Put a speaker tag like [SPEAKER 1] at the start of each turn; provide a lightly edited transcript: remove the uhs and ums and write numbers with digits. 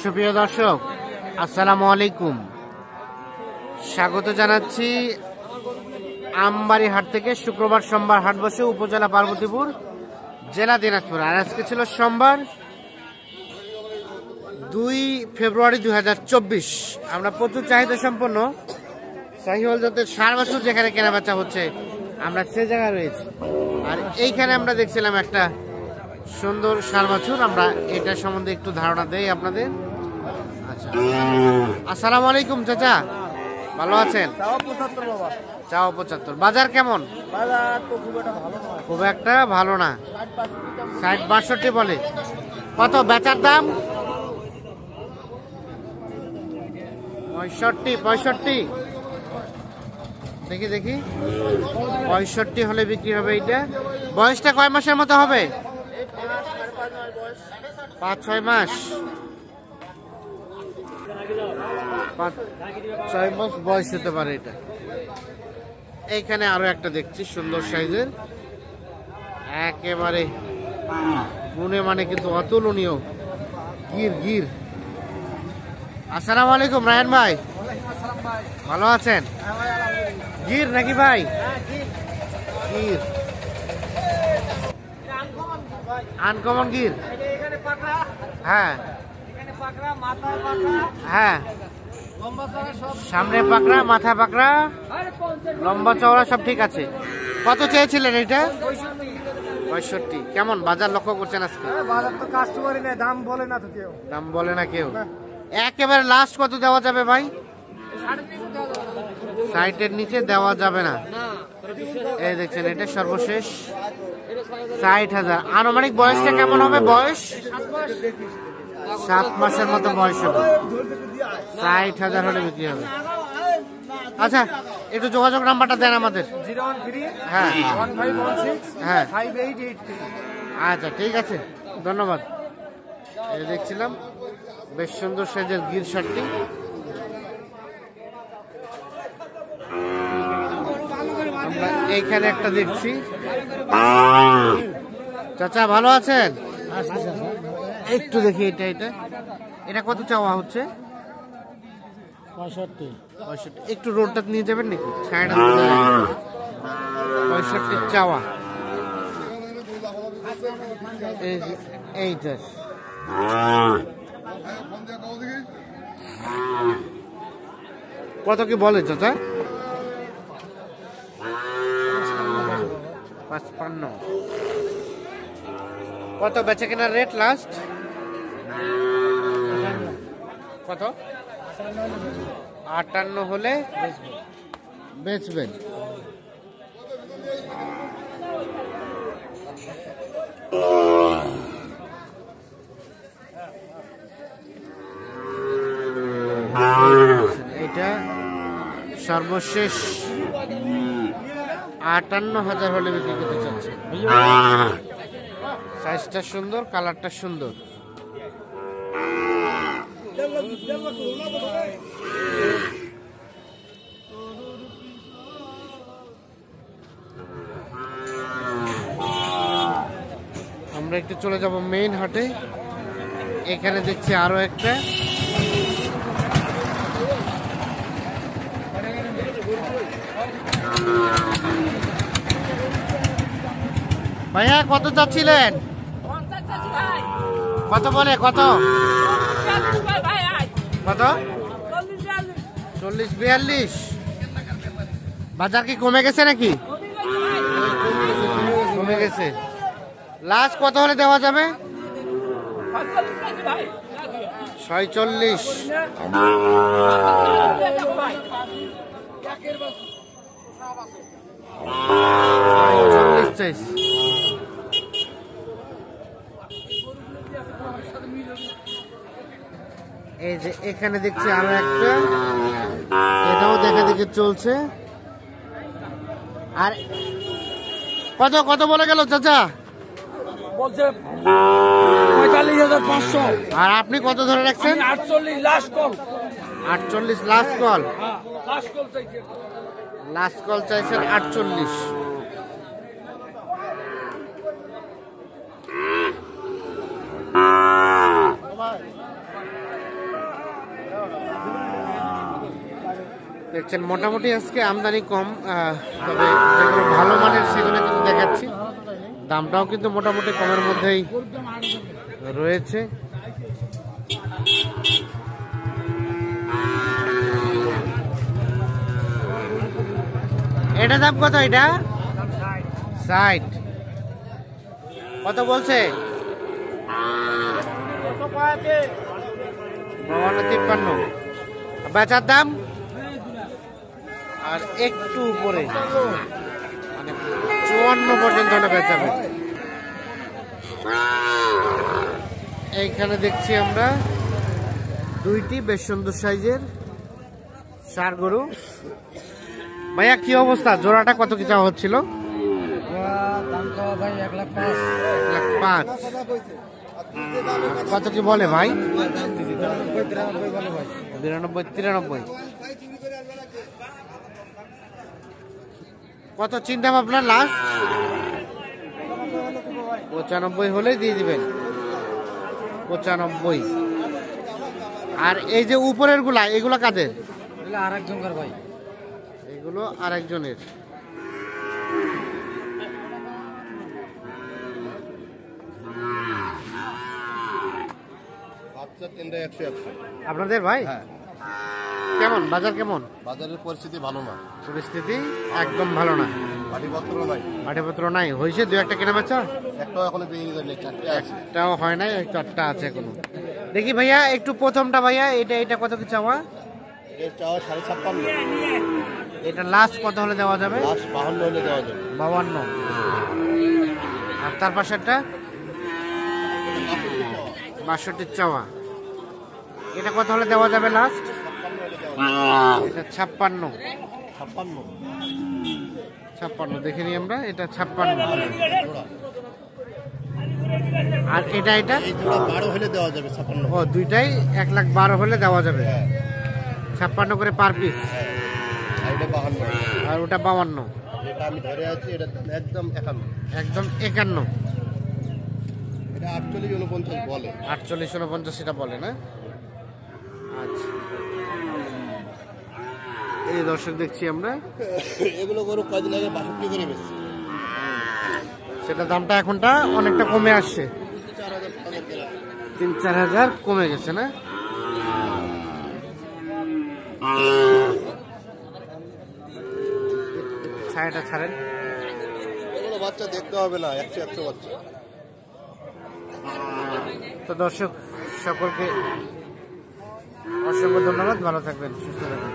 [SPEAKER 1] সুপ্রিয় দর্শক, আসসালামু আলাইকুম। স্বাগত জানাচ্ছি আমবাড়ি হাট থেকে। শুক্রবার সোমবার হাট বসে উপজেলা পার্বতীপুর, জেলা দিনাজপুর। আর আজকে ছিল সোমবার 2 ফেব্রুয়ারি 2024। আমরা প্রচুর চাহিদা সম্পন্ন শাহিওয়াল জাতের ষাঁড় বাছুর যেখানে কেনাবেচা হচ্ছে, আমরা সে জায়গায় রয়েছি। আর এইখানে আমরা দেখছিলাম একটা সুন্দর ষাঁড় বাছুর। আমরা এটা সম্বন্ধে একটু ধারণা দেই আপনাদের। আচ্ছা, আসসালামু আলাইকুম চাচা, ভালো আছেন? চাও 75। বাজার কেমন? খুব একটা ভালো না, 60-62 বলে। কত বেচার দাম? 65। দেখি 65 হলে বিক্রি হবে। এইটা বয়সটা কয় মাসের মতো হবে? 5-6 মাস। 5-6 মাস বয়স হতে পারে এটা। এইখানে আরো একটা দেখছি সুন্দর সাইজের, একেবারে গুণে মানে কিন্তু অতুলনীয় গির। আসসালামু আলাইকুম রায়হান ভাই, ভালো আছেন? গির নাকি ভাই? গির, আনকমন গির। হ্যাঁ হ্যাঁ, সামনে পাকড়া, মাথা পাকড়া, লম্বা চওড়া সব ঠিক আছে। কত চেয়েছিলেন এটা? 65। কেমন বাজার লক্ষ্য করছেন আজকে? দাম বলে না কেউ। একেবারে লাস্ট কত দেওয়া যাবে ভাই? 60-এর নিচে দেওয়া যাবে না। এই দেখছেন, এটা সর্বশেষ 60,000। আনুমানিক বয়সটা কেমন হবে? বয়স 7 মাসের মতো বয়স হবে। 60,000 হলে বিক্রি হবে। আচ্ছা, একটু যোগাযোগ নাম্বারটা দেন আমাদের।
[SPEAKER 2] 013
[SPEAKER 1] হ্যাঁ
[SPEAKER 2] 1516
[SPEAKER 1] হ্যাঁ
[SPEAKER 2] 5883।
[SPEAKER 1] আচ্ছা, ঠিক আছে, ধন্যবাদ। এই দেখছিলাম বেশ সুন্দর সাইজের গির ষাঁড়টি। আমরা এইখানে একটা দেখছি। চাচা ভালো আছেন? একটু দেখি এটা কত চাওয়া হচ্ছে? 65। একটু রোডটা নিয়ে যাবেন নাকি? 65 চাওয়া। এইটা কত কি বলে চাচা? 55। কত বেচে কেনার রেট লাস্ট? কত? 58 হলে বেচবেন। এটা সর্বশেষ 58,000 হলে বিক্রি করতে চাচ্ছে। সাইজটা সুন্দর, কালারটা সুন্দর। আমরা একটু চলে যাব মেইন হাটে। এখানে দেখছি আরো একটা। ভাইয়া কত চাচ্ছিলেন? কত বলে? কত 40-42। বাজার কি কমে গেছে নাকি? কমে গেছে। লাস্ট কত হলে দেওয়া যাবে? 46। এই যে এখানে দেখছি আরো একটা, এটাও দেখা দেখে চলছে। আর কত বলে গেল চাচা?
[SPEAKER 2] বলছে 45,500।
[SPEAKER 1] আর আপনি কত ধরে রাখছেন?
[SPEAKER 2] 48 last call.
[SPEAKER 1] 48 last call.
[SPEAKER 2] Last call চাইছেন
[SPEAKER 1] 48। দেখছেন মোটামুটি আজকে আমদানি কম, তবে যেগুলো ভালো মানের সেগুলো কিন্তু দেখাচ্ছি। দামটাও কিন্তু মোটামুটি কমের মধ্যেই রয়েছে। এটা দাম কত? এটা 60। কত বলছে? 52-53। বেচার দাম আর একটু উপরে, মানে 54 পর্যন্ত বেচাবে। এইখানে দেখছি আমরা দুইটি বেশ সুন্দর সাইজের ষাঁড় গরু। ভাইয়া কি অবস্থা? জোড়াটা কত কি চাওয়া হচ্ছিল? 1,05,000। কত কি বলে ভাই? 92-93। কত চিন্তা ভাবনা লাস্ট? 95 হলেই দিয়ে দিবেন। 95। আর এই যে উপরের গুলা, এগুলা কাদের?
[SPEAKER 2] আরেকজনকার ভাই,
[SPEAKER 1] এগুলো আরেকজনের। আপনাদের ভাই? কেমন বাজার? কেমন
[SPEAKER 3] বাজারের পরিস্থিতি ভালো না,
[SPEAKER 1] পরিস্থিতি একদম ভালো না।
[SPEAKER 3] পাটিপত্র নাই,
[SPEAKER 1] পাটিপত্র নাই। হয়েছে দু একটা কেনা বেচা?
[SPEAKER 3] একটাও এখনো পেয়ে যায়নি, চারটে আছে।
[SPEAKER 1] একটাও হয় নাই, ওই 4টা আছে এখনো। দেখি ভাইয়া একটু প্রথমটা ভাইয়া, এটা কত কি চাওয়া?
[SPEAKER 3] এর চাওয়া 56,000।
[SPEAKER 1] এটা লাস্ট কত হলে দেওয়া যাবে?
[SPEAKER 3] লাস্ট 52 হলে দেওয়া যাবে।
[SPEAKER 1] 52। আর তার পাশেরটা 62 চাওয়া। এটা কত হলে দেওয়া যাবে লাস্ট? এটা 56। 56 দেখে নিই আমরা। এটা 56। আর এটা
[SPEAKER 3] এই জোড়া 12 হলে দেওয়া যাবে। 56।
[SPEAKER 1] ও, দুইটাই 1,12,000 হলে দেওয়া যাবে। 56 করে পার পিস।
[SPEAKER 3] আর এটা 52।
[SPEAKER 1] আর ওটা 52।
[SPEAKER 3] এটা আমি ধরে আছি, এটা একদম 51।
[SPEAKER 1] একদম 51।
[SPEAKER 3] এটা 48-49 বলে।
[SPEAKER 1] 48-49 সেটা বলে না? আচ্ছা, এই দর্শক দেখছি আমরা
[SPEAKER 3] এগুলো গরু কয়দিন আগে 62 করে বেশি,
[SPEAKER 1] সেটা দামটা এখনটা অনেকটা কমে আসছে। 3-4 হাজার কমে গেছে না? ছায়াটা ছাড়েন।
[SPEAKER 3] এগুলো বাচ্চা দেখতে হবে না, 100 বাচ্চা।
[SPEAKER 1] তো দর্শক সকলকে অসংখ্য ধন্যবাদ। ভালো থাকবেন, সুস্থ থাকবেন।